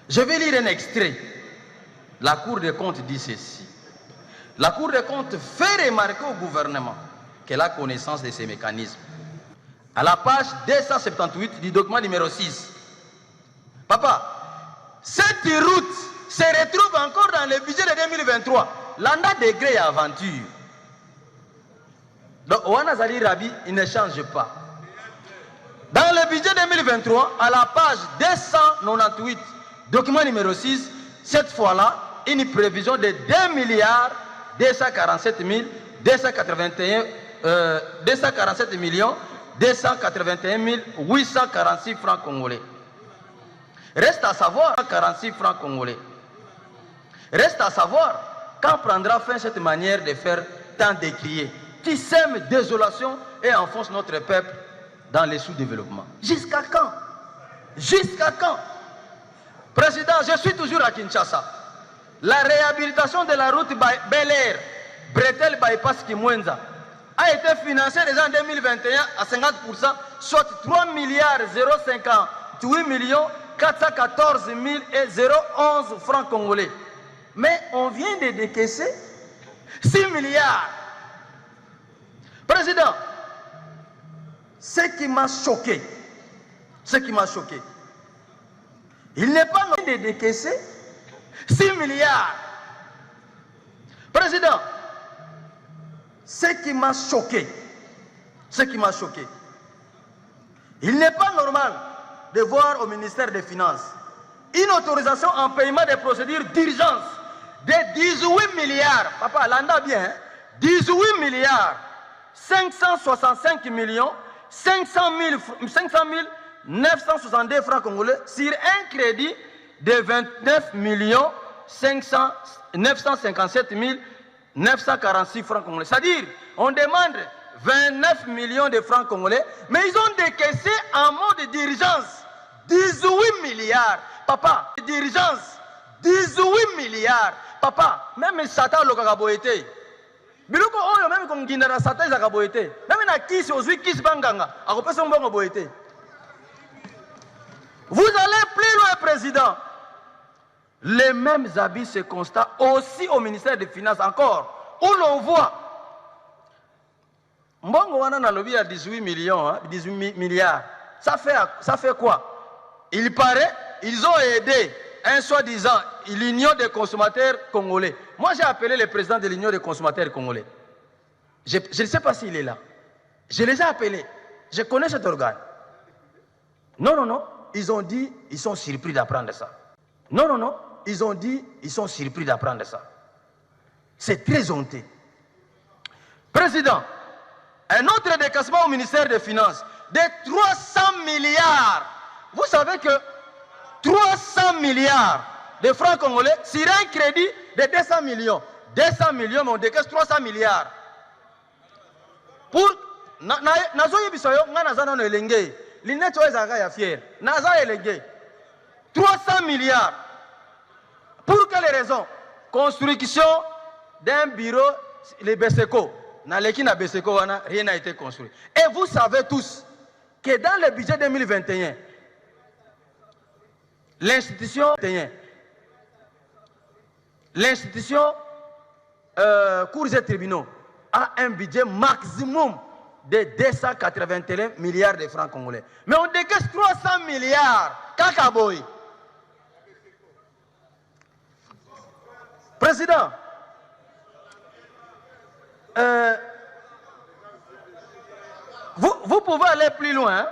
Je vais lire un extrait. La Cour des comptes dit ceci. La Cour des comptes fait remarquer au gouvernement qu'elle a connaissance de ces mécanismes. À la page 278 du document numéro 6. Papa, cette route se retrouve encore dans le budget de 2023. L'anda degré et aventure. Donc, Ouana Zali Rabi, il ne change pas. Dans le budget 2023, à la page 298, document numéro 6, cette fois-là, une prévision de 2 milliards 247 millions 281 846 francs congolais. Reste à savoir 46 francs congolais. Reste à savoir quand prendra fin cette manière de faire tant décrier, qui sème désolation et enfonce notre peuple dans les sous-développements. Jusqu'à quand? Jusqu'à quand? Président, je suis toujours à Kinshasa. La réhabilitation de la route Bel Air, Bretel Bypass Kimwenza, a été financée déjà en 2021 à 50%, soit 3 milliards 058 millions 414 000 et 011 francs congolais. Mais on vient de décaisser 6 milliards. Président, ce qui m'a choqué, il n'est pas non de décaisser 6 milliards. Président, ce qui m'a choqué, il n'est pas normal de voir au ministère des Finances une autorisation en paiement des procédures d'urgence de 18 milliards. Papa, l'anda bien, hein? 18 milliards 565 millions 500 962 francs congolais sur un crédit de 29 millions 957 946 francs congolais. C'est-à-dire, on demande 29 millions de francs congolais, mais ils ont décaissé en mode d'urgence 18 milliards. Papa, d'urgence 18 milliards. Papa, même Satan le kakaboete. Biloko oyo même comme Guinara Satan zakaboete. Même na kisi ozui kisi banganga, akopesa mbongo boete. Vous allez plus loin, président. Les mêmes habits se constatent aussi au ministère des Finances encore, où l'on voit Mbongo wana na lobby à 18 millions, hein, 18 milliards. Ça fait quoi? Il paraît, ils ont aidé un soi-disant l'Union des consommateurs congolais. Moi, j'ai appelé le président de l'Union des consommateurs congolais. Je ne sais pas s'il est là. Je les ai appelés. Je connais cet organe. Non. Ils ont dit, ils sont surpris d'apprendre ça. Non. Ils ont dit, ils sont surpris d'apprendre ça. C'est très honteux. Président, un autre décaissement au ministère des Finances de 300 milliards. Vous savez que 300 milliards de francs congolais sur un crédit de 200 millions. 200 millions, mais on décaisse 300 milliards. Pour... Nazoye bisoyo, nga nazana no elenge. L'inet oezaga ya fier. Naza elenge. 300 milliards. Pour quelles raisons? Construction d'un bureau, les BSECO. Dans l'équipe de BSECO, rien n'a été construit. Et vous savez tous que dans le budget 2021, l'institution cours et tribunaux a un budget maximum de 281 milliards de francs congolais. Mais on décaisse 300 milliards. Kakaboy. Président, vous pouvez aller plus loin. Hein?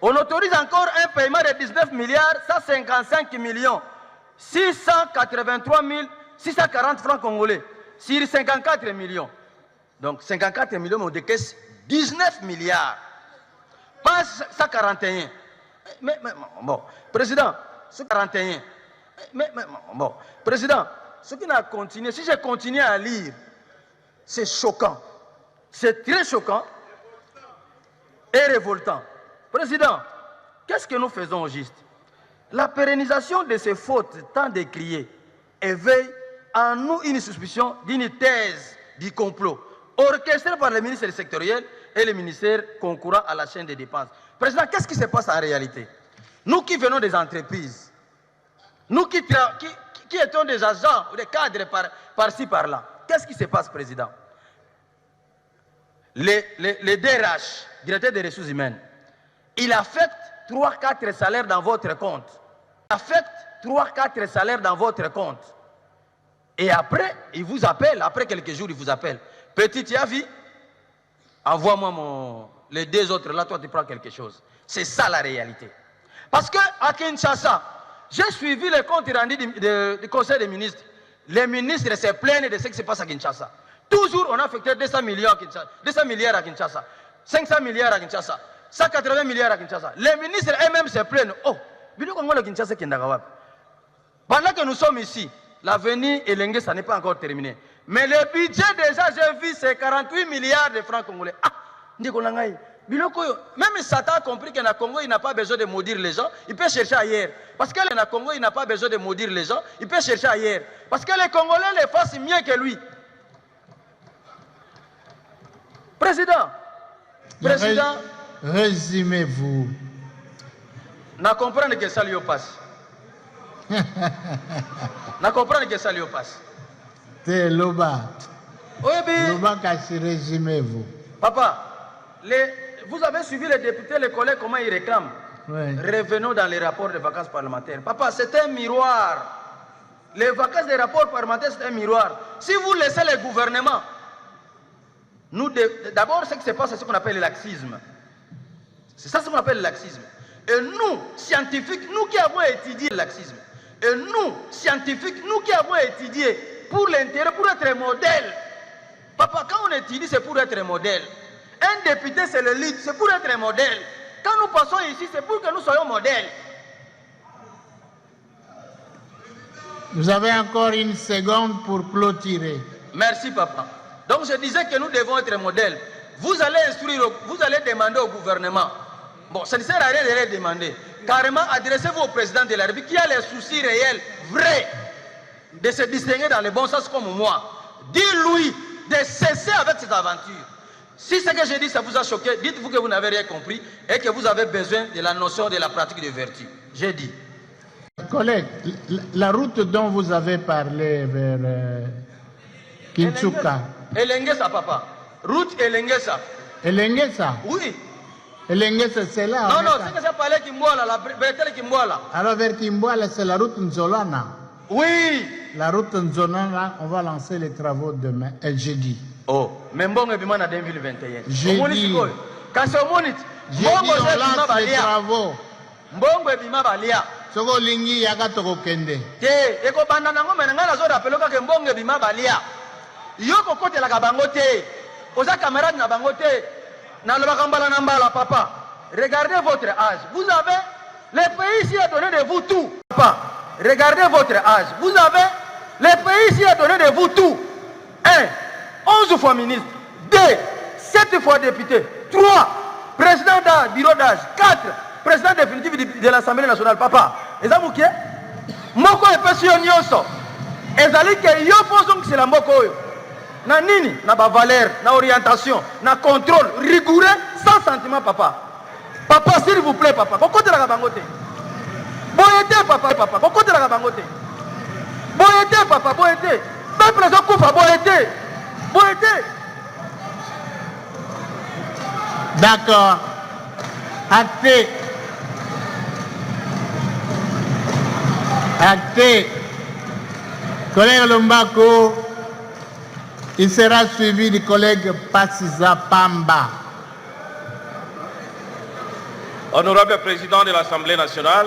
On autorise encore un paiement de 19 milliards 155 millions 683 640 francs congolais sur 54 millions. Donc 54 millions, mais on décaisse 19 milliards. Pas 141. Mais bon, président, 141. Bon, président, ce qui n'a continué, si je continue à lire, c'est choquant. C'est très choquant et révoltant. Président, qu'est-ce que nous faisons au juste? La pérennisation de ces fautes tant décriées éveille en nous une suspicion d'une thèse du complot orchestrée par les ministères sectoriels et les ministères concourant à la chaîne des dépenses. Président, qu'est-ce qui se passe en réalité? Nous qui venons des entreprises, Nous qui étions des agents ou des cadres par-ci, par-là, qu'est-ce qui se passe, Président? Les DRH, directeur des ressources humaines, il affecte 3-4 salaires dans votre compte. Il affecte 3-4 salaires dans votre compte. Et après, il vous appelle, après quelques jours, il vous appelle. Petit, tu as vu? Envoie-moi les 2 autres, là, toi, tu prends quelque chose. C'est ça la réalité. Parce qu'à Kinshasa, j'ai suivi les comptes rendus du Conseil des ministres. Les ministres se plaignent de ce qui se passe à Kinshasa. Toujours, on a affecté 200 milliards à Kinshasa, 500 milliards à Kinshasa, 180 milliards à Kinshasa. Les ministres eux-mêmes se plaignent. Oh, pendant que nous sommes ici, l'avenir Elengue, ça n'est pas encore terminé. Mais le budget déjà, j'ai vu, c'est 48 milliards de francs congolais. Ah, même Satan a compris que le Congo, il n'a pas besoin de maudire les gens, il peut chercher ailleurs. Parce que le Congo, il n'a pas besoin de maudire les gens, il peut chercher ailleurs. Parce que les Congolais les fassent mieux que lui. Président, résumez-vous. Na comprendre que ça lui passe. Na comprendre que ça lui passe. C'est Loba. Oui, bien. Loba, résumez-vous. Papa, vous avez suivi les députés, les collègues, comment ils réclament. Oui. Revenons dans les rapports de vacances parlementaires. Papa, c'est un miroir. Les vacances des rapports parlementaires, c'est un miroir. Si vous laissez les gouvernements, d'abord, ce qui se passe, c'est ce qu'on appelle le laxisme. C'est ça ce qu'on appelle le laxisme. Et nous, scientifiques, nous qui avons étudié le laxisme, et nous, scientifiques, nous qui avons étudié pour l'intérêt, pour être modèle. Papa, quand on étudie, c'est pour être modèle. Un député, c'est le lead, c'est pour être modèle. Quand nous passons ici, c'est pour que nous soyons modèles. Vous avez encore 1 seconde pour clôturer. Merci, papa. Donc, je disais que nous devons être modèles. Vous allez instruire, vous allez demander au gouvernement. Bon, ça ne sert à rien de les demander. Carrément, adressez-vous au président de la République qui a les soucis réels, vrais, de se distinguer dans le bon sens comme moi. Dis-lui de cesser avec cette aventure. Si ce que j'ai dit, ça vous a choqué, dites-vous que vous n'avez rien compris et que vous avez besoin de la notion de la pratique de vertu. J'ai dit. Collègue, la route dont vous avez parlé vers Kinshasa. Elengesa, papa. Route Elengesa. Elengesa? Oui. Elengesa, c'est là. Non, c'est que ça parlait Kimboala, la bretelle Kimboala. Alors vers Kimboala, c'est la route Nzolana. Oui. La route Nzolana, on va lancer les travaux demain, jeudi. Oh, mais bon, et bien, en 2021. Jeudi. Quand c'est au monite, jeudi, on lance les travaux. Mbongo et bima balia. Soko lingi yaga toko kende. Te, eko banda nango menanga na zo rappelo ka mbongo et bima balia. Yoko kote la kabango te. Oza camarade na bango te. Na lo bakambala na mbala papa. Regardez votre âge. Vous avez le pays ici a donné de vous tout. Papa, regardez votre âge. Vous avez le pays ici a donné de vous tout. 1, 11 fois ministre. 2, 7 fois député. 3, président d'un bureau d'âge. 4, président définitif de l'Assemblée nationale. Papa, et ça vous qui est? Moko est pas sur nyonso. Et ça dit que yo posons que c'est la moko. Na nini, na ba valeur, na orientation, na contrôle rigoureux, sans sentiment, papa. Papa, s'il vous plaît, papa. Pourquoi tu l'as bangoté? Boyete, papa, papa. Pourquoi tu l'as bangoté? Boyete, papa, boyete. Peuple se coupe, boyete. Boyete. D'accord. Acté. Acté. Collègue Lombako, il sera suivi du collègue Passiza Pamba. Honorable Président de l'Assemblée nationale,